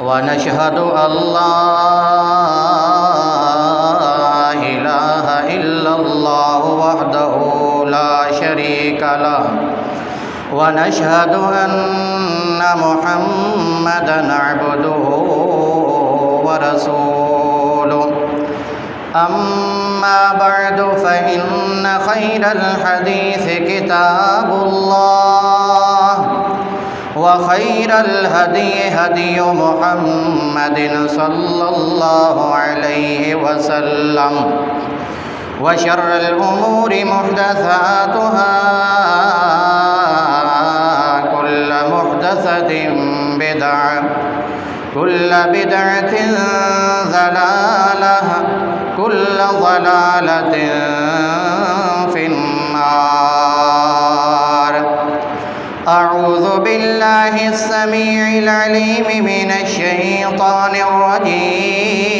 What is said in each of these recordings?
ونشهد أن لا إله إلا الله وحده لا شريك له ونشهد أن محمدًا عبده ورسوله أما بعد فإن خير الحديث كتاب الله وخير الهدي هدي محمد صلى الله عليه وسلم وشر الأمور محدثاتها كل محدثة بدعة كل بدعة ضلالة كل ضلالة في النار أعوذ بالله السميع العليم من الشيطان الرجيم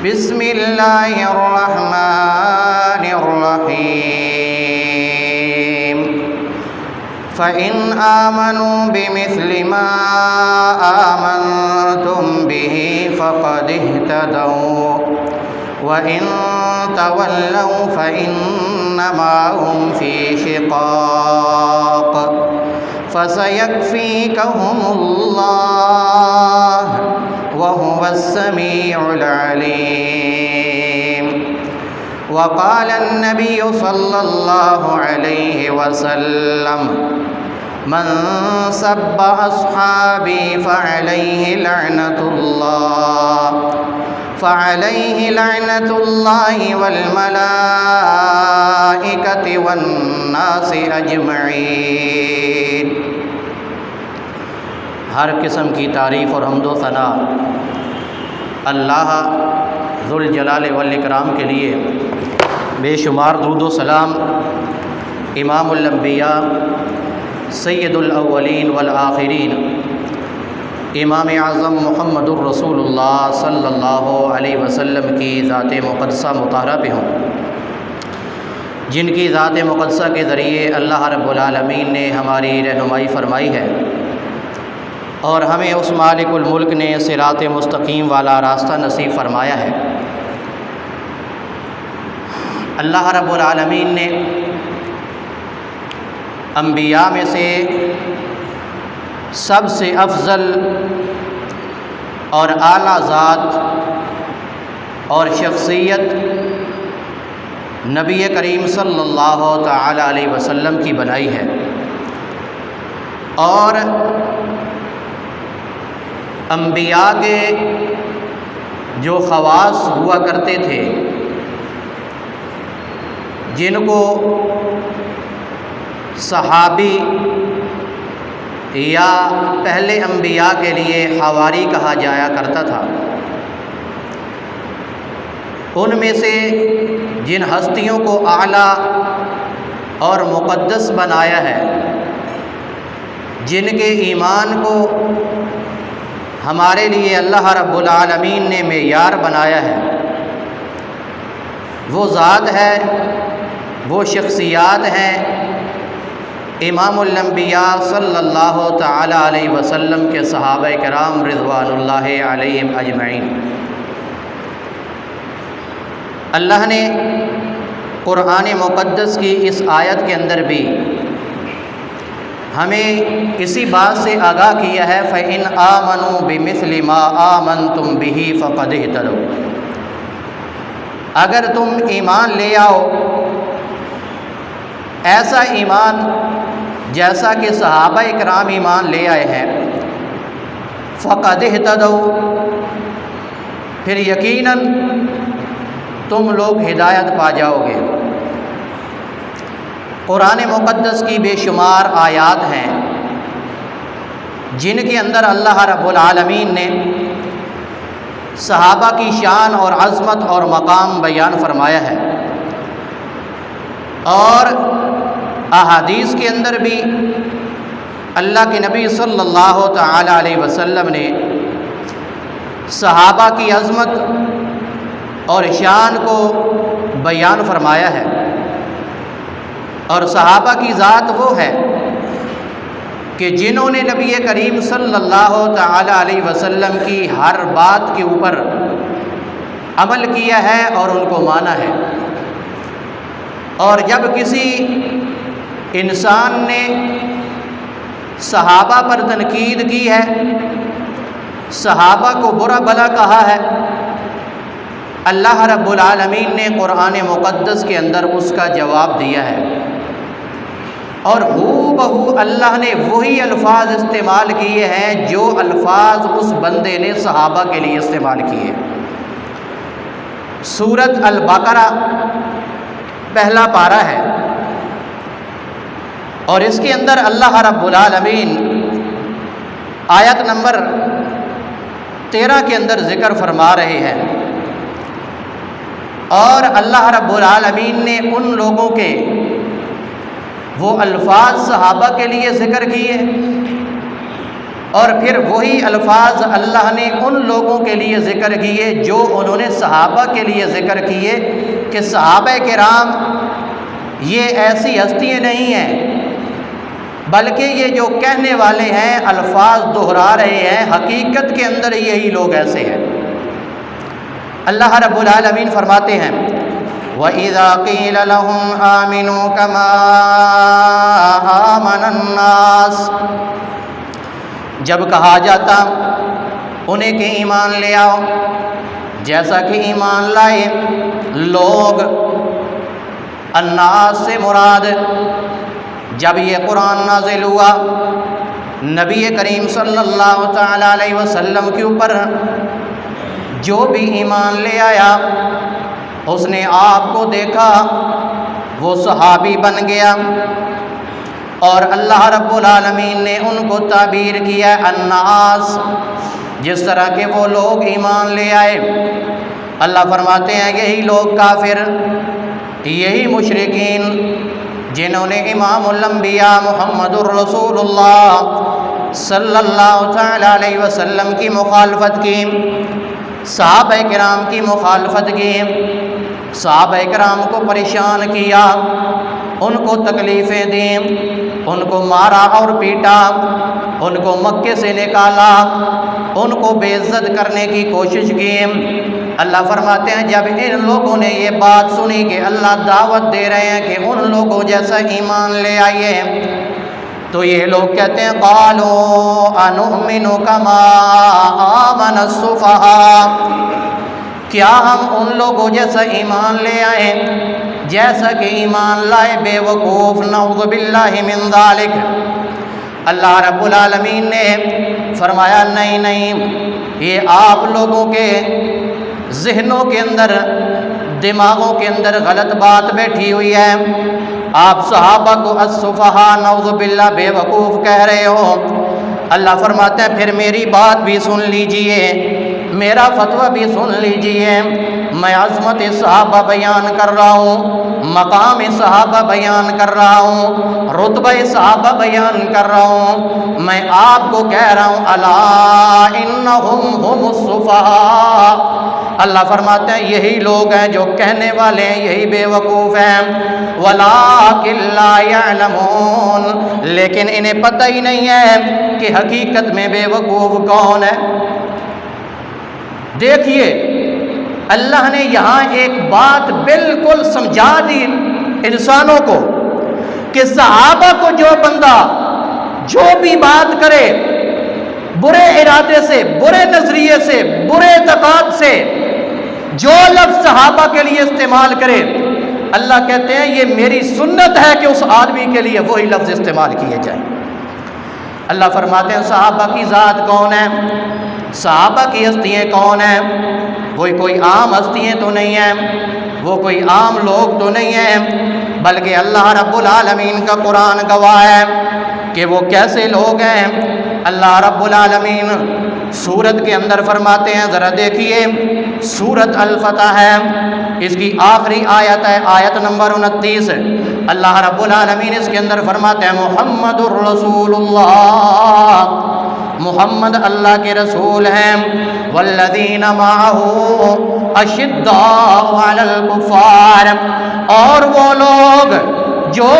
بسم الله الرحمن الرحيم فإن آمنوا بمثل ما آمنتم به فقد اهتدوا وإن تولوا فإنما هم في شقاق فسيكفيكهم الله وهو السميع العليم وقال النبي صلى الله عليه وسلم من سب أصحابي فعليه لعنة الله والملائكة والناس أجمعين۔ ہر قسم کی تعریف اور حمد و ثنا اللہ ذوالجلال والاکرام کے لیے، بے شمار درود و سلام امام الانبیاء سید الاولین والآخرین امام اعظم محمد الرسول اللہ صلی اللہ علیہ وسلم کی ذات مقدسہ مطہرہ پہ ہوں، جن کی ذات مقدسہ کے ذریعے اللہ رب العالمین نے ہماری رہنمائی فرمائی ہے اور ہمیں اس مالک الملک نے صراط مستقیم والا راستہ نصیب فرمایا ہے۔ اللہ رب العالمین نے انبیاء میں سے سب سے افضل اور اعلیٰ ذات اور شخصیت نبی کریم صلی اللہ تعالی علیہ وسلم کی بنائی ہے، اور انبیاء کے جو خواص ہوا کرتے تھے، جن کو صحابی یا پہلے انبیاء کے لیے حواری کہا جایا کرتا تھا، ان میں سے جن ہستیوں کو اعلیٰ اور مقدس بنایا ہے، جن کے ایمان کو ہمارے لیے اللہ رب العالمین نے معیار بنایا ہے، وہ ذات ہے، وہ شخصیات ہیں امام الانبیاء صلی اللہ تعالی علیہ وسلم کے صحابہ کرام رضوان اللہ علیہم اجمعین۔ اللہ نے قرآن مقدس کی اس آیت کے اندر بھی ہمیں اسی بات سے آگاہ کیا ہے فَإِنْ آمَنُوا بِمِثْلِ مَا آمَنْتُمْ بِهِ فَقَدْ اهْتَدَوْا، اگر تم ایمان لے آؤ ایسا ایمان جیسا کہ صحابہ کرام ایمان لے آئے ہیں، فَقَدْ اهْتَدَوْا، پھر یقیناً تم لوگ ہدایت پا جاؤ گے۔ قرآن مقدس کی بے شمار آیات ہیں جن کے اندر اللہ رب العالمین نے صحابہ کی شان اور عظمت اور مقام بیان فرمایا ہے، اور احادیث کے اندر بھی اللہ کے نبی صلی اللہ تعالی علیہ وسلم نے صحابہ کی عظمت اور شان کو بیان فرمایا ہے، اور صحابہ کی ذات وہ ہے کہ جنہوں نے نبی کریم صلی اللہ تعالی علیہ وسلم کی ہر بات کے اوپر عمل کیا ہے اور ان کو مانا ہے۔ اور جب کسی انسان نے صحابہ پر تنقید کی ہے، صحابہ کو برا بھلا کہا ہے، اللہ رب العالمین نے قرآن مقدس کے اندر اس کا جواب دیا ہے، اور ہو بہو اللہ نے وہی الفاظ استعمال کیے ہیں جو الفاظ اس بندے نے صحابہ کے لیے استعمال کیے۔ سورۃ البقرہ پہلا پارہ ہے، اور اس کے اندر اللہ رب العالمین آیت نمبر 13 کے اندر ذکر فرما رہے ہیں، اور اللہ رب العالمین نے ان لوگوں کے وہ الفاظ صحابہ کے لیے ذکر کیے، اور پھر وہی الفاظ اللہ نے ان لوگوں کے لیے ذکر کیے جو انہوں نے صحابہ کے لیے ذکر کیے کہ صحابہ کرام یہ ایسی ہستیاں نہیں ہیں، بلکہ یہ جو کہنے والے ہیں الفاظ دہرا رہے ہیں، حقیقت کے اندر یہی لوگ ایسے ہیں۔ اللہ رب العالمین فرماتے ہیں وَإِذَا قِيلَ لَهُمْ آمِنُوا كَمَا آمَنَ النَّاسُ، جب کہا جاتا انہیں کہ ایمان لے آؤ جیسا کہ ایمان لائے لوگ، الناس سے مراد جب یہ قرآن نازل ہوا نبی کریم صلی اللہ تعالی علیہ وسلم کے اوپر جو بھی ایمان لے آیا اس نے آپ کو دیکھا وہ صحابی بن گیا، اور اللہ رب العالمین نے ان کو تعبیر کیا الناس، جس طرح کے وہ لوگ ایمان لے آئے۔ اللہ فرماتے ہیں یہی لوگ کافر، یہی مشرکین جنہوں نے امام الانبیاء محمد الرسول اللہ صلی اللہ تعالی علیہ وسلم کی مخالفت کی، صحابہ کرام کی مخالفت کی، صحابہ کرام کو پریشان کیا، ان کو تکلیفیں دیں، ان کو مارا اور پیٹا، ان کو مکے سے نکالا، ان کو بے عزت کرنے کی کوشش کی۔ اللہ فرماتے ہیں جب ان لوگوں نے یہ بات سنی کہ اللہ دعوت دے رہے ہیں کہ ان لوگوں جیسا ایمان لے آئیے، تو یہ لوگ کہتے ہیں قالوا انؤمن کما آمن السفہاء، کیا ہم ان لوگوں جیسا ایمان لے آئیں جیسا کہ ایمان لائے بے وقوف، نعوذ باللہ من ذالک۔ اللہ رب العالمین نے فرمایا نہیں نہیں، یہ آپ لوگوں کے ذہنوں کے اندر، دماغوں کے اندر غلط بات بیٹھی ہوئی ہے، آپ صحابہ کو السفہاء نعوذ باللہ بے وقوف کہہ رہے ہو۔ اللہ فرماتے ہیں پھر میری بات بھی سن لیجئے، میرا فتویٰ بھی سن لیجئے، میں عظمت صحابہ بیان کر رہا ہوں، مقام صحابہ بیان کر رہا ہوں، رتبہ صحابہ بیان کر رہا ہوں، میں آپ کو کہہ رہا ہوں الا انہم ہم السفہاء۔ اللہ فرماتے ہیں یہی لوگ ہیں جو کہنے والے ہیں، یہی بے وقوف ہیں، ولکن لا یعلمون، لیکن انہیں پتہ ہی نہیں ہے کہ حقیقت میں بے وقوف کون ہے۔ دیکھیے اللہ نے یہاں ایک بات بالکل سمجھا دی انسانوں کو کہ صحابہ کو جو بندہ جو بھی بات کرے برے ارادے سے، برے نظریے سے، برے اعتقاد سے، جو لفظ صحابہ کے لیے استعمال کرے، اللہ کہتے ہیں یہ میری سنت ہے کہ اس آدمی کے لیے وہی لفظ استعمال کیے جائیں۔ اللہ فرماتے ہیں صحابہ کی ذات کون ہے، صحابہ کی ہستیاں کون ہیں، وہ کوئی عام ہستیاں تو نہیں ہیں، وہ کوئی عام لوگ تو نہیں ہیں، بلکہ اللہ رب العالمین کا قرآن گواہ ہے کہ وہ کیسے لوگ ہیں۔ اللہ رب العالمین سورت کے اندر فرماتے ہیں، ذرا دیکھیے سورت الفتح ہے، اس کی آخری آیت ہے، آیت نمبر 29۔ اللہ رب العالمین اس کے اندر فرماتے ہیں محمد الرسول اللہ، محمد اللہ کے رسول ہیں، والذین معہ اشداء علی الکفار، اور وہ لوگ جو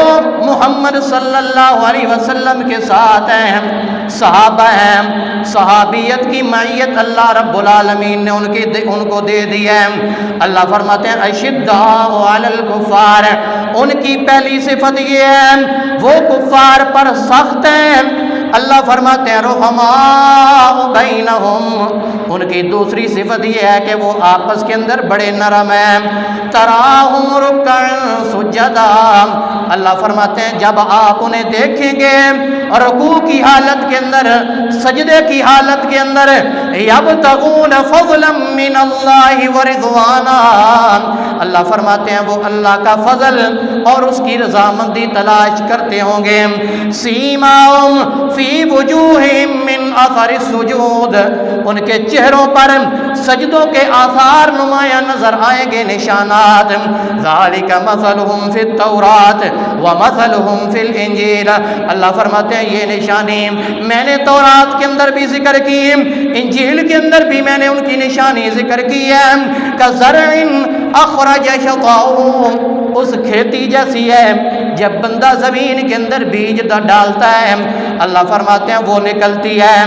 محمد صلی اللہ علیہ وسلم کے ساتھ ہیں، صحابہ ہیں، صحابیت کی معیت اللہ رب العالمین نے ان کو دے دی ہے۔ اللہ فرماتے ہیں اشداء علی الکفار، ان کی پہلی صفت یہ ہے وہ کفار پر سخت ہیں۔ اللہ فرماتے ہیں رحماء بینہم، ان کی دوسری صفت یہ ہے کہ وہ آپس کے اندر بڑے نرم ہیں۔ تراہم رکعا سجدا، اللہ فرماتے ہیں جب آپ انہیں دیکھیں گے رکوع کی حالت کے اندر، سجدے کی حالت کے اندر، یبتغون فضلا من اللہ ورضوانا، اللہ فرماتے ہیں وہ اللہ کا فضل اور اس کی رضامندی تلاش کرتے ہوں گے۔ سیماہم فی وجوہہم من اثر السجود، ان کے چہروں پر سجدوں کے آثار نمایاں نظر آئیں گے، نشانات۔ ذالک مثلہم فی التوراۃ ومثلہم فی الانجیل، اللہ فرماتے ہیں یہ نشانی میں نے تورات کے اندر بھی ذکر کی، انجیل کے اندر بھی میں نے ان کی نشانی ذکر کی ہے۔ کزرع اخرج شطأہ، اس کھیتی جیسی ہے جب بندہ زمین کے اندر بیج ڈالتا ہے، اللہ فرماتے ہیں وہ نکلتی ہے،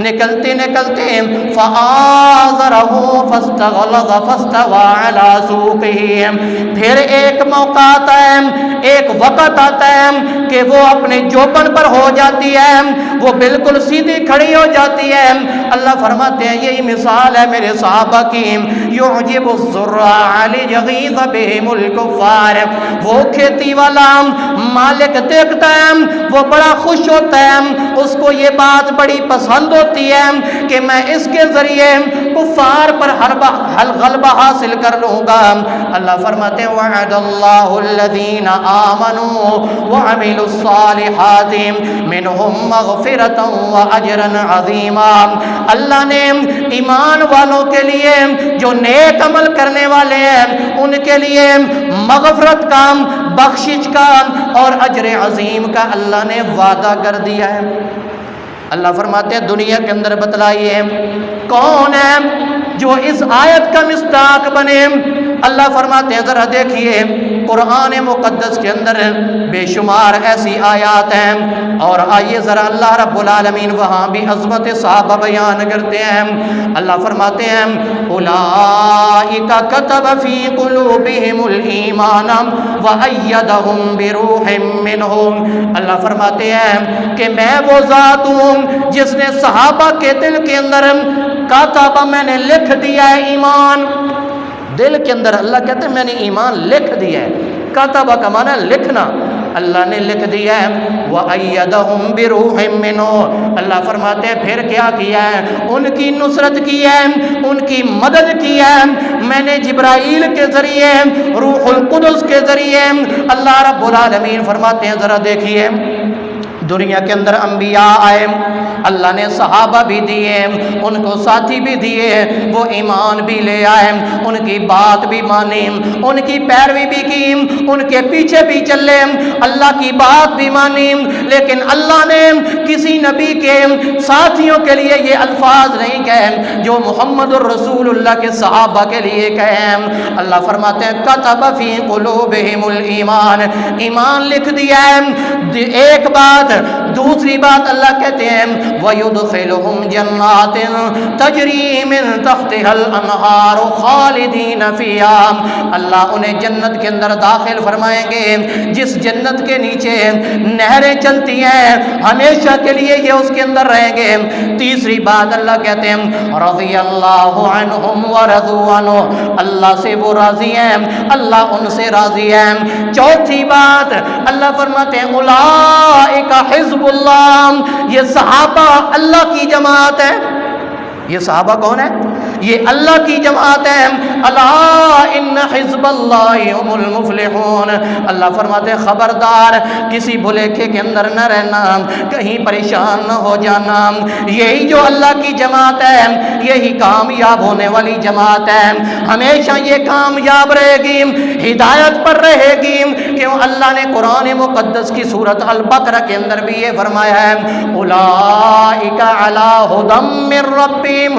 نکلتے نکلتے فآزرہ فاستغلظ فاستوى علی سوقہ، پھر ایک موقع آتا ہے، ایک وقت آتا ہے کہ وہ اپنے جوبن پر ہو جاتی ہے، وہ بالکل سیدھی کھڑی ہو جاتی ہے۔ اللہ فرماتے ہیں یہی مثال ہے میرے صحابہ کی، یعجب الزراع لیغیظ بہم الکفار، وہ کھیتی والا مالک دیکھتا ہے وہ بڑا خوش ہوتا ہے، اس کو یہ بات بڑی پسند ہوتی ہے کہ میں اس کے ذریعے کفار پر غلبہ حاصل کر لوں گا۔ اللہ فرماتے ہیں وعد اللہ الذین آمنوا وعملوا الصالحات منہم مغفرۃ واجرا عظیما، اللہ نے ایمان والوں کے لیے جو نیک عمل کرنے والے ہیں ان کے لیے مغفرت کا، بخشش کا اور اجر عظیم کا اللہ نے وعدہ کر دیا ہے۔ اللہ فرماتے ہیں دنیا کے اندر بتلائیے کون ہے جو اس آیت کا مصداق بنے۔ اللہ فرماتے ہیں ذرا دیکھیے قرآن مقدس کے اندر بے شمار ایسی آیات ہیں، اور آئیے ذرا اللہ رب العالمین وہاں بھی عظمت صحابہ بیان کرتے ہیں۔ اللہ فرماتے ہیں اولئک کتب فی قلوبہم الایمان وأیدہم بروح منہ، اللہ فرماتے ہیں کہ میں وہ ذات ہوں جس نے صحابہ کے دل کے اندر کتب، میں نے لکھ دیا ہے ایمان، دل کے اندر اللہ کہتے ہیں میں نے ایمان لکھ دیا ہے، کتب کا معنی لکھنا، اللہ نے لکھ دیا ہے۔ وَأَيَّدَهُمْ بِرُوحٍ مِّنْهُ، اللہ فرماتے ہیں پھر کیا کیا ہے، ان کی نصرت کی ہے، ان کی مدد کی ہے، میں نے جبرائیل کے ذریعے، روح القدس کے ذریعے، اللہ رب العالمین فرماتے ہیں ذرا دیکھیے دنیا کے اندر انبیاء آئے، اللہ نے صحابہ بھی دیے، ان کو ساتھی بھی دیے، وہ ایمان بھی لے آئے، ان کی بات بھی مانی، ان کی پیروی بھی کی، ان کے پیچھے بھی چلے، اللہ کی بات بھی مانی، لیکن اللہ نے کسی نبی کے ساتھیوں کے لیے یہ الفاظ نہیں کہے جو محمد الرسول اللہ کے صحابہ کے لیے کہیں۔ اللہ فرماتے ہیں کتب فی قلوبہم الایمان، ایمان لکھ دیا ہے، ایک بات۔ دوسری بات اللہ کہتے ہیں وَيُدْخِلُهُمْ جَنَّاتٍ تَجْرِي مِن تَحْتِهَا الْأَنْهَارُ خَالِدِينَ فِيهَا، اللہ انہیں جنت کے اندر داخل فرمائیں گے جس جنت کے نیچے نہریں چلتی ہیں، ہمیشہ کے لیے یہ اس کے اندر رہیں گے۔ تیسری بات اللہ کہتے ہیں رضی اللہ عنہم ورضوا عنہ، اللہ سے وہ راضی ہیں، اللہ ان سے راضی ہیں۔ چوتھی بات اللہ فرماتے ہیں اولئک حزب اللہ، یہ صحابہ اللہ کی جماعت ہے۔ یہ صحابہ کون ہے؟ یہ اللہ کی جماعت ہے۔ الا ان حزب اللہ هم المفلحون، اللہ فرماتے ہیں خبردار کسی بھلیکے کے اندر نہ رہنا، کہیں پریشان نہ ہو جانا، یہی جو اللہ کی جماعت ہے یہی کامیاب ہونے والی جماعت ہے، ہمیشہ یہ کامیاب رہے گی، ہدایت پر رہے گی۔ کیوں؟ اللہ نے قرآن مقدس کی سورۃ البقرہ کے اندر بھی یہ فرمایا ہے اولئک علی ھدی من ربہم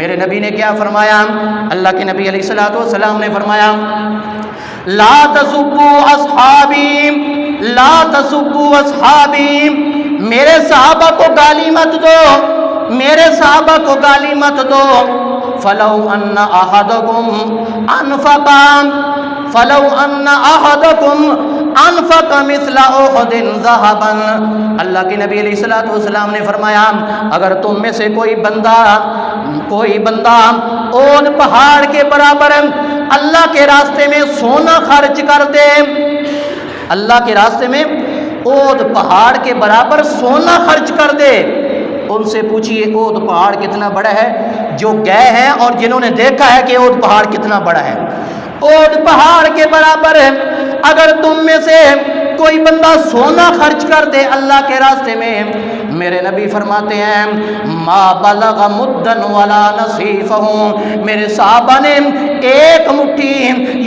میرے نبی نے کیا فرمایا؟ اللہ کے نبی علیہ الصلوۃ والسلام نے فرمایا لا تسبوا اصحابی، لا تسبوا اصحابی، میرے صحابہ کو گالی مت دو، میرے صحابہ کو گالی مت دو. فلو ان احدکم انفق، فلو ان احدکم انفق مثل احد ذهبا، اللہ کے نبی علیہ الصلوۃ والسلام نے فرمایا اگر تم میں سے کوئی بندہ احد پہاڑ کے برابر اللہ کے راستے میں سونا خرچ کر دے، اللہ کے راستے میں احد پہاڑ کے برابر سونا خرچ کر دے. ان سے پوچھئے احد پہاڑ کتنا بڑا ہے، جو گئے ہیں اور جنہوں نے دیکھا ہے کہ احد پہاڑ کتنا بڑا ہے. احد پہاڑ کے برابر اگر تم میں سے کوئی بندہ سونا خرچ کر دے اللہ کے راستے میں، میرے نبی فرماتے ہیں ما بلغ مدن ولا نصیفہ، میرے صحابہ نے ایک مٹھی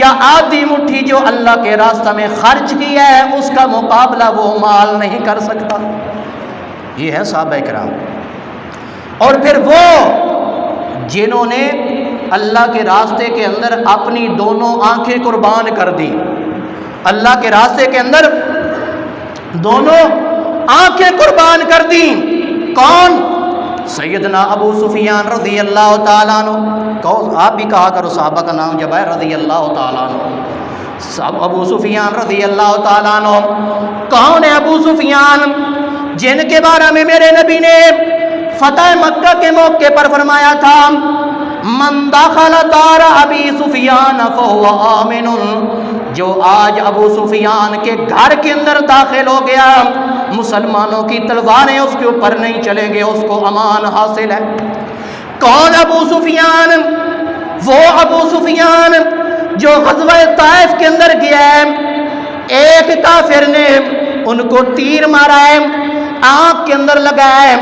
یا آدھی مٹھی جو اللہ کے راستہ میں خرچ کیا ہے اس کا مقابلہ وہ مال نہیں کر سکتا. یہ ہے صحابہ کرام. اور پھر وہ جنہوں نے اللہ کے راستے کے اندر اپنی دونوں آنکھیں قربان کر دی، اللہ کے راستے کے اندر دونوں آنکھیں قربان کر دی. کون؟ سیدنا ابو سفیان رضی اللہ تعالیٰ عنہ. آپ بھی کہا کرو صحابہ کا نام جب ہے رضی اللہ تعالیٰ عنہ. ابو سفیان رضی اللہ تعالیٰ عنہ. کون ہے ابو سفیان؟ جن کے بارے میں میرے نبی نے فتح مکہ کے موقع پر فرمایا تھا من دخل دار ابی سفیان فهو آمن، جو آج ابو سفیان کے گھر کے اندر داخل ہو گیا مسلمانوں کی تلواریں اس کے اوپر نہیں چلیں گے، اس کو امان حاصل ہے. کون ابو سفیان؟ وہ ابو سفیان جو غزوہ طائف کے اندر گیا ہے، ایک کافر نے ان کو تیر مارا ہے، آنکھ کے اندر لگا ہے،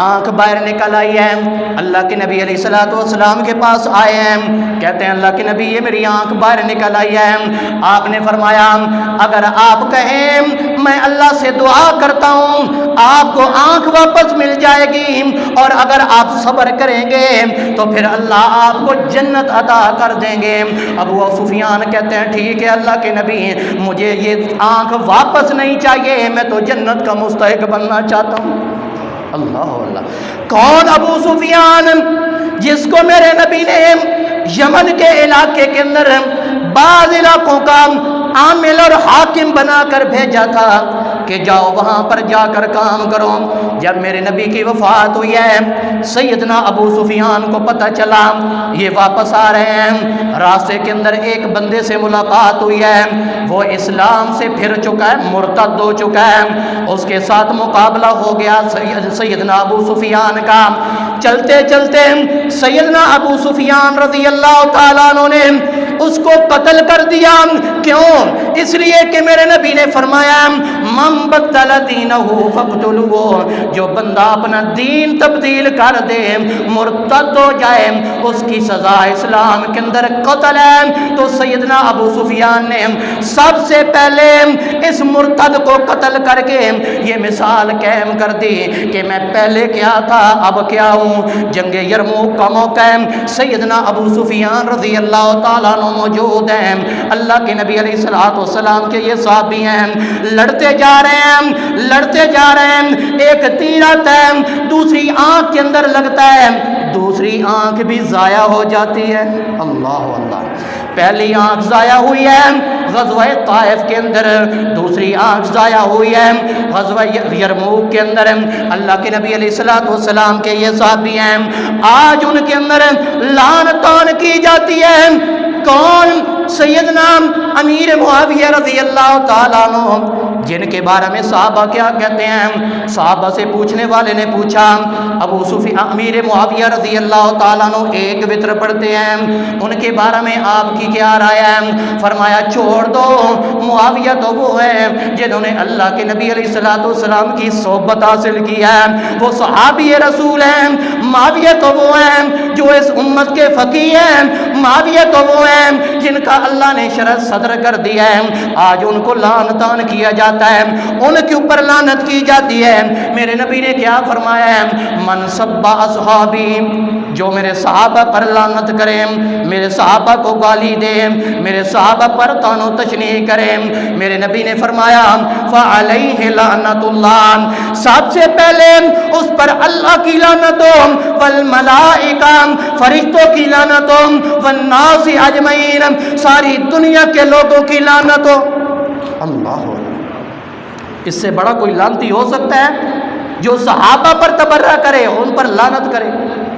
آنکھ باہر نکل آئی ہے. اللہ کے نبی علیہ الصلوۃ والسلام کے پاس آئے ہیں، کہتے ہیں اللہ کے نبی یہ میری آنکھ باہر نکل آئی ہے. آپ نے فرمایا اگر آپ کہیں میں اللہ سے دعا کرتا ہوں آپ کو آنکھ واپس مل جائے گی، اور اگر آپ صبر کریں گے تو پھر اللہ آپ کو جنت عطا کر دیں گے. ابو سفیان کہتے ہیں ٹھیک ہے اللہ کے نبی مجھے یہ آنکھ واپس نہیں چاہیے، میں تو جنت کا مستحق بننا چاہتا ہوں. اللہ اللہ. کون ابو سفیان؟ جس کو میرے نبی نے یمن کے علاقے کے اندر بعض علاقوں کا عامل اور حاکم بنا کر بھیجا تھا کہ جاؤ وہاں پر جا کر کام کرو. جب میرے نبی کی وفات ہوئی ہے سیدنا ابو سفیان کو پتہ چلا یہ واپس آ رہے ہیں، راستے کے اندر ایک بندے سے ملاقات ہوئی ہے، وہ اسلام سے پھر چکا ہے، مرتد ہو چکا ہے، اس کے ساتھ مقابلہ ہو گیا سیدنا ابو سفیان کا. چلتے چلتے سیدنا ابو سفیان رضی اللہ تعالیٰ عنہ نے اس کو قتل کر دیا. کیوں؟ اس لیے کہ میرے نبی نے فرمایا من بدل دینہ فقتلوہ، جو بندہ اپنا دین تبدیل کر دے مرتد ہو جائے اس کی سزا اسلام کے اندر قتل ہے. تو سیدنا ابو سفیان نے سب سے پہلے اس مرتد کو قتل کر کے یہ مثال قائم کر دی کہ میں پہلے کیا تھا اب کیا ہوں. جنگ یرموک کا موقع ہے، سیدنا ابو سفیان رضی اللہ تعالیٰ عنہ موجود ہیں، اللہ کے نبی علیہ الصلوۃ والسلام کے یہ صحابی ہیں، لڑتے جا رہے ہیں لڑتے جا رہے ہیں، ایک تیر آتا ہے دوسری آنکھ کے اندر لگتا ہے، دوسری آنکھ بھی ضائع ہو جاتی ہے. اللہ اللہ. پہلی آنکھ ضائع ہوئی ہے غزوہ طائف کے اندر، دوسری آنکھ ضائع ہوئی ہے غزوہ یرموک کے اندر. اللہ کے نبی علیہ الصلوۃ والسلام کے یہ صحابی ہیں، آج ان کے اندر لعن طعن کی جاتی ہے. کون؟ سیدنا امیر معاویہ رضی اللہ تعالیٰ عنہ، جن کے بارے میں صحابہ کیا کہتے ہیں. صحابہ سے پوچھنے والے نے پوچھا ابو سفیان امیر معاویہ رضی اللہ تعالیٰ عنہ ایک وتر پڑھتے ہیں، ان کے بارے میں آپ کی کیا رائے ہے؟ فرمایا چھوڑ دو، معاویہ تو وہ ہے جنہوں نے اللہ کے نبی علیہ الصلوۃ والسلام کی صحبت حاصل کی ہے، وہ صحابی رسول ہیں. معاویہ تو وہ ہیں جو اس امت کے فقیہ ہیں، معاویہ تو وہ ہیں جن کا اللہ نے شرط صدر کر دیا ہے. آج ان کو لعن طعن کیا جاتا ہے، ان کے اوپر لعنت کی جاتی ہے. میرے نبی نے کیا فرمایا ہے؟ من سب اصحابی، جو میرے صحابہ پر لعنت کرے، میرے صحابہ کو گالی دے، میرے صحابہ پر طعن و تشنیع کرے، میرے نبی نے فرمایا فعلیہ لعنت اللہ، سب سے پہلے اس پر اللہ کی لعنت ہو، والملائکہ فرشتوں کی لعنت ہو، والناس اجمعین ساری دنیا کے لوگوں کی لعنت ہو۔ اللہ، اس سے بڑا کوئی لعنتی ہو سکتا ہے جو صحابہ پر تبرہ کرے، ان پر لعنت کرے؟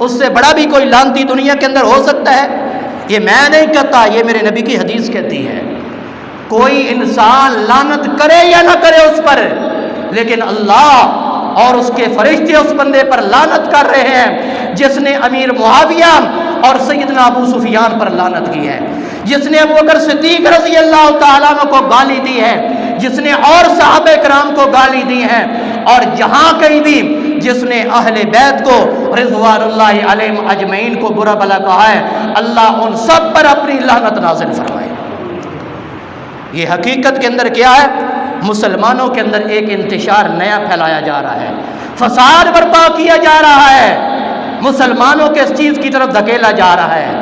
اس سے بڑا بھی کوئی لعنتی دنیا کے اندر ہو سکتا ہے؟ یہ میں نہیں کہتا، یہ میرے نبی کی حدیث کہتی ہے۔ کوئی انسان لعنت کرے یا نہ کرے اس پر، لیکن اللہ اور اس کے فرشتے اس بندے پر لعنت کر رہے ہیں جس نے امیر معاویہ اور سیدنا ابو سفیان پر لعنت کی ہے، جس نے ابو بکر صدیق رضی اللہ تعالیٰ عنہ کو گالی دی ہے، جس نے اور صحابہ کرام کو گالی دی ہے، اور جہاں کہیں بھی جس نے اہل بیت کو رضوان اللہ علیہم اجمعین کو برا بھلا کہا ہے، اللہ ان سب پر اپنی لعنت نازل فرمائے۔ یہ حقیقت کے اندر کیا ہے؟ مسلمانوں کے اندر ایک انتشار نیا پھیلایا جا رہا ہے، فساد برپا کیا جا رہا ہے، مسلمانوں کے اس چیز کی طرف دھکیلا جا رہا ہے۔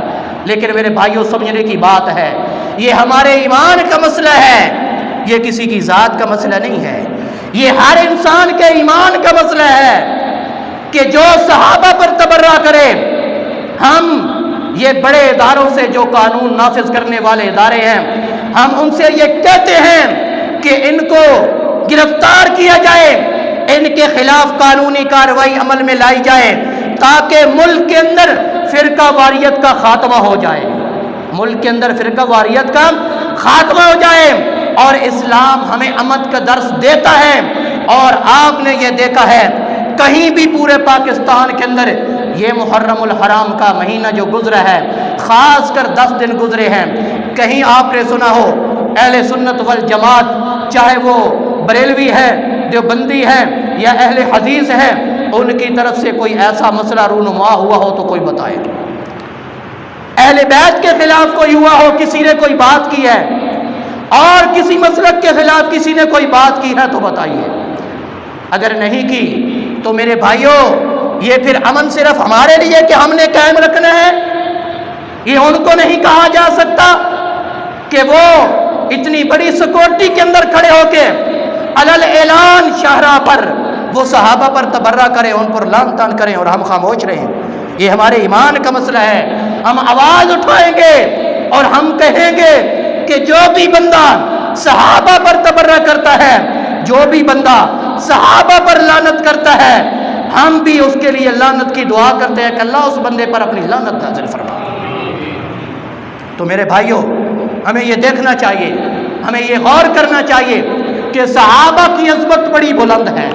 لیکن میرے بھائیوں، سمجھنے کی بات ہے، یہ ہمارے ایمان کا مسئلہ ہے، یہ کسی کی ذات کا مسئلہ نہیں ہے، یہ ہر انسان کے ایمان کا مسئلہ ہے کہ جو صحابہ پر تبرہ کرے، ہم یہ بڑے اداروں سے جو قانون نافذ کرنے والے ادارے ہیں، ہم ان سے یہ کہتے ہیں کہ ان کو گرفتار کیا جائے، ان کے خلاف قانونی کارروائی عمل میں لائی جائے تاکہ ملک کے اندر فرقہ واریت کا خاتمہ ہو جائے، ملک کے اندر فرقہ واریت کا خاتمہ ہو جائے، اور اسلام ہمیں امن کا درس دیتا ہے۔ اور آپ نے یہ دیکھا ہے کہیں بھی پورے پاکستان کے اندر یہ محرم الحرام کا مہینہ جو گزرا ہے، خاص کر 10 دن گزرے ہیں، کہیں آپ نے سنا ہو اہل سنت والجماعت، چاہے وہ بریلوی ہے، دیوبندی ہے یا اہل حدیث ہے، ان کی طرف سے کوئی ایسا مسئلہ رونما ہوا ہو تو کوئی بتائے؟ اہل بیت کے خلاف کوئی ہوا ہو، کسی نے کوئی بات کی ہے، اور کسی مسلک کے خلاف کسی نے کوئی بات کی ہے تو بتائیے؟ اگر نہیں کی تو میرے بھائیوں، یہ پھر امن صرف ہمارے لیے کہ ہم نے قائم رکھنا ہے؟ یہ ان کو نہیں کہا جا سکتا کہ وہ اتنی بڑی سیکورٹی کے اندر کھڑے ہو کے علل اعلان شاہراہ پر وہ صحابہ پر تبرہ کریں، ان پر لعن طعن کریں اور ہم خاموش رہیں؟ یہ ہمارے ایمان کا مسئلہ ہے۔ ہم آواز اٹھائیں گے اور ہم کہیں گے کہ جو بھی بندہ صحابہ پر تبرہ کرتا ہے، جو بھی بندہ صحابہ پر لعنت کرتا ہے، ہم بھی اس کے لیے لعنت کی دعا کرتے ہیں کہ اللہ اس بندے پر اپنی لعنت نازل فرما۔ تو میرے بھائیوں، ہمیں یہ دیکھنا چاہیے، ہمیں یہ غور کرنا چاہیے کہ صحابہ کی عظمت بڑی بلند ہے،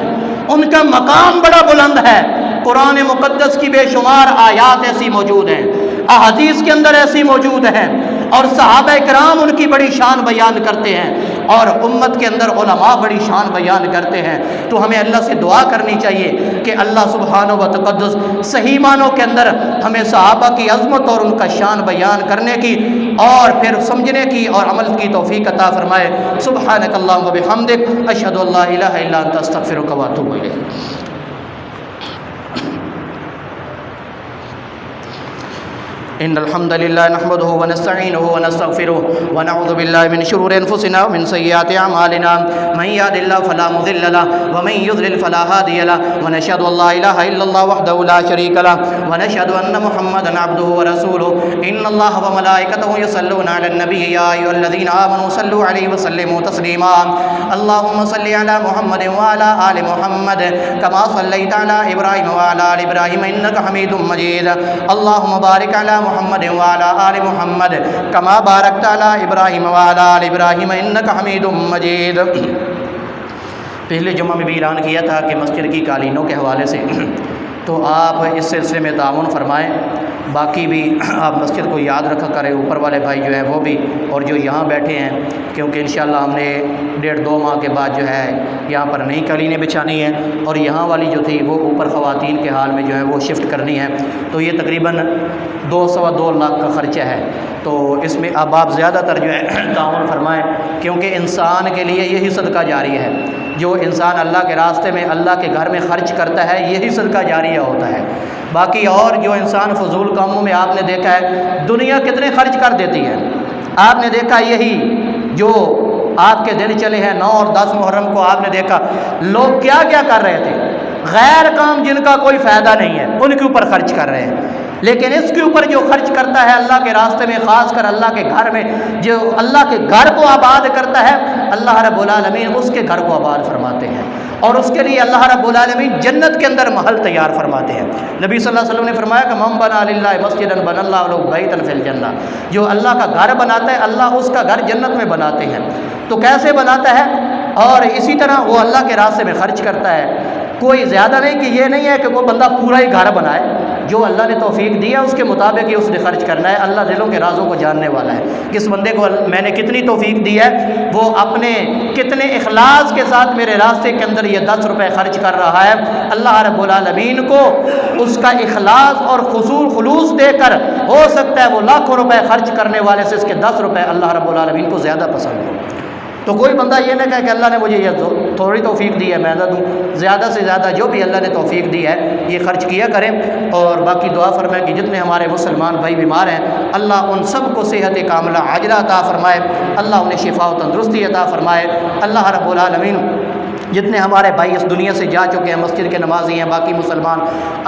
ان کا مقام بڑا بلند ہے۔ قرآن مقدس کی بے شمار آیات ایسی موجود ہیں، احادیث کے اندر ایسی موجود ہیں، اور صحابہ کرام ان کی بڑی شان بیان کرتے ہیں، اور امت کے اندر علماء بڑی شان بیان کرتے ہیں۔ تو ہمیں اللہ سے دعا کرنی چاہیے کہ اللہ سبحانہ و تقدس صحیح معنوں کے اندر ہمیں صحابہ کی عظمت اور ان کا شان بیان کرنے کی اور پھر سمجھنے کی اور عمل کی توفیق عطا فرمائے۔ سبحانک اللہم و بحمدک، اشہد ان لا الہ الا انت، استغفرک و اتوب الیک۔ ان الحمد لله نحمده ونستعينه ونستغفره ونعوذ بالله من شرور انفسنا ومن سيئات اعمالنا، من يهد الله فلا مضل له ومن يضلل فلا هادي له، ونشهد ان لا اله الا الله وحده لا شريك له، ونشهد ان محمدا عبده ورسوله۔ ان الله وملائكته يصلون على النبي يا ايها الذين امنوا صلوا عليه وسلموا تسليما۔ اللهم صل على محمد وعلى ال محمد كما صليت على ابراهيم وعلى ال ابراهيم انك حميد مجيد۔ اللهم بارك على محمد وعلى آل محمد كما باركت على ابراہیم وعلى آل ابراہیم انك حمید مجید۔ پچھلے جمعہ میں بھی اعلان کیا تھا کہ مسجد کی قالینوں کے حوالے سے تو آپ اس سلسلے میں تعاون فرمائیں، باقی بھی آپ مسجد کو یاد رکھا کریں، اوپر والے بھائی جو ہیں وہ بھی، اور جو یہاں بیٹھے ہیں، کیونکہ انشاءاللہ ہم نے 1.5-2 ماہ کے بعد جو ہے یہاں پر نئی قالینیں بچھانی ہیں، اور یہاں والی جو تھی وہ اوپر خواتین کے حال میں جو ہے وہ شفٹ کرنی ہے، تو یہ تقریباً 2-2.25 لاکھ کا خرچہ ہے۔ تو اس میں اب آپ زیادہ تر جو ہے تعاون فرمائیں، کیونکہ انسان کے لیے یہی صدقہ جاری ہے۔ جو انسان اللہ کے راستے میں اللہ کے گھر میں خرچ کرتا ہے یہی صدقہ جاریہ ہوتا ہے۔ باقی اور جو انسان فضول کاموں میں آپ نے دیکھا ہے دنیا کتنے خرچ کر دیتی ہے، آپ نے دیکھا یہی جو آپ کے دن چلے ہیں 9 اور 10 محرم کو آپ نے دیکھا لوگ کیا کیا کر رہے تھے، غیر کام جن کا کوئی فائدہ نہیں ہے ان کے اوپر خرچ کر رہے ہیں، لیکن اس کے اوپر جو خرچ کرتا ہے اللہ کے راستے میں، خاص کر اللہ کے گھر میں، جو اللہ کے گھر کو آباد کرتا ہے اللہ رب العالمین اس کے گھر کو آباد فرماتے ہیں، اور اس کے لیے اللہ رب العالمین جنت کے اندر محل تیار فرماتے ہیں۔ نبی صلی اللہ علیہ وسلم نے فرمایا کہ من بنا للہ مسجدا بنى اللہ له بیتا فی الجنہ، جو اللہ کا گھر بناتا ہے اللہ اس کا گھر جنت میں بناتے ہیں۔ تو کیسے بناتا ہے؟ اور اسی طرح وہ اللہ کے راستے میں خرچ کرتا ہے، کوئی زیادہ نہیں کہ یہ نہیں ہے کہ کوئی بندہ پورا ہی گھر بنائے، جو اللہ نے توفیق دی ہے اس کے مطابق ہی اس نے خرچ کرنا ہے۔ اللہ دلوں کے رازوں کو جاننے والا ہے، کس بندے کو میں نے کتنی توفیق دی ہے، وہ اپنے کتنے اخلاص کے ساتھ میرے راستے کے اندر یہ 10 روپے خرچ کر رہا ہے، اللہ رب العالمین کو اس کا اخلاص اور خلوص دے کر ہو سکتا ہے وہ لاکھوں روپے خرچ کرنے والے سے اس کے 10 روپے اللہ رب العالمین کو زیادہ پسند ہو۔ تو کوئی بندہ یہ نہ کہے کہ اللہ نے مجھے یہ تھوڑی توفیق دی ہے میں نہ دوں، زیادہ سے زیادہ جو بھی اللہ نے توفیق دی ہے یہ خرچ کیا کریں۔ اور باقی دعا فرمائے کہ جتنے ہمارے مسلمان بھائی بیمار ہیں اللہ ان سب کو صحت کاملہ عاجلہ عطا فرمائے، اللہ انہیں شفا و تندرستی عطا فرمائے۔ اللہ رب العالمین جتنے ہمارے بھائی اس دنیا سے جا چکے ہیں، مسجد کے نمازی ہیں، باقی مسلمان،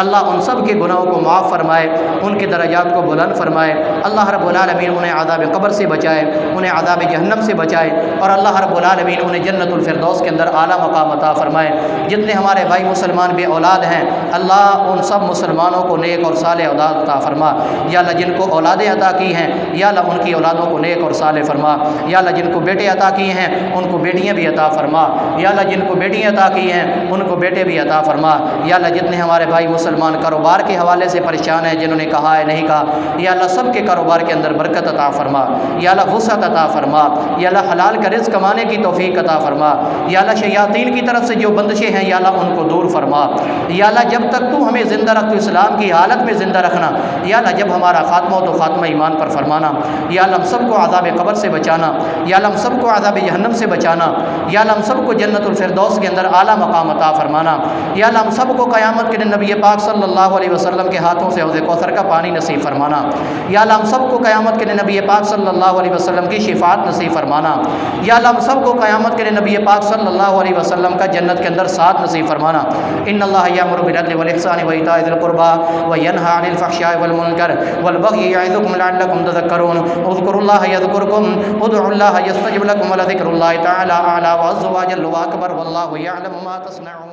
اللہ ان سب کے گناہوں کو معاف فرمائے، ان کے درجات کو بلند فرمائے۔ اللہ رب العالمین انہیں عذاب قبر سے بچائے، انہیں عذاب جہنم سے بچائے، اور اللہ رب العالمین انہیں جنت الفردوس کے اندر اعلیٰ مقام عطا فرمائے۔ جتنے ہمارے بھائی مسلمان بے اولاد ہیں اللہ ان سب مسلمانوں کو نیک اور صالح اولاد عطا فرما، یا اللہ جن کو اولادیں عطا کی ہیں یا اللہ ان کی اولادوں کو نیک اور صالح فرما، یا اللہ جن کو بیٹے عطا کیے ہیں ان کو بیٹیاں بھی عطا فرما، یا اللہ جن کو بیٹیاں عطا کی ہیں ان کو بیٹے بھی عطا فرما۔ یا اللہ جتنے ہمارے بھائی مسلمان کاروبار کے حوالے سے پریشان ہیں، جنہوں نے کہا ہے نہیں کہا، یا اللہ سب کے کاروبار کے اندر برکت عطا فرما، یا اللہ وسعت عطا فرما، یا اللہ حلال کا رزق کمانے کی توفیق عطا فرما، یا اللہ شیاطین کی طرف سے جو بندشیں ہیں یا اللہ ان کو دور فرما، یا اللہ جب تک تو ہمیں زندہ رکھ تو اسلام کی حالت میں زندہ رکھنا، یا اللہ جب ہمارا خاتمہ ہو تو خاتمہ ایمان پر فرمانا، یا اللہ ہم سب کو عذاب قبر سے بچانا، یا اللہ ہم سب کو عذاب جہنم سے بچانا، یا اللہ ہم سب کو جنت الفردوس کے اندر اعلیٰ مقام عطا فرمانا، یا اللہ ہم سب کو قیامت کے دن نبی پاک صلی اللہ علیہ وسلم کے ہاتھوں سے حوض کوثر کا پانی نصیب فرمانا، یا اللہ ہم سب کو قیامت کے دن نبی پاک صلی اللہ علیہ وسلم کی شفاعت نصیب فرمانا، یا اللہ ہم سب کو قیامت کے دن نبی پاک صلی اللہ علیہ وسلم کا جنت کے اندر ساتھ نصیب فرمانا۔ ان اللہ یامر بالعدل والاحسان وایتاء ذی القربى وینہی عن الفحشاء والمنکر والبغی یعظکم لعلکم تذکرون اذکروا اللہ یذکرکم ادعوا اللہ یستجب لکم ولذکر اللہ تعالی اعلی وعز وجل واکبر واللہ یعلم ما تصنعون۔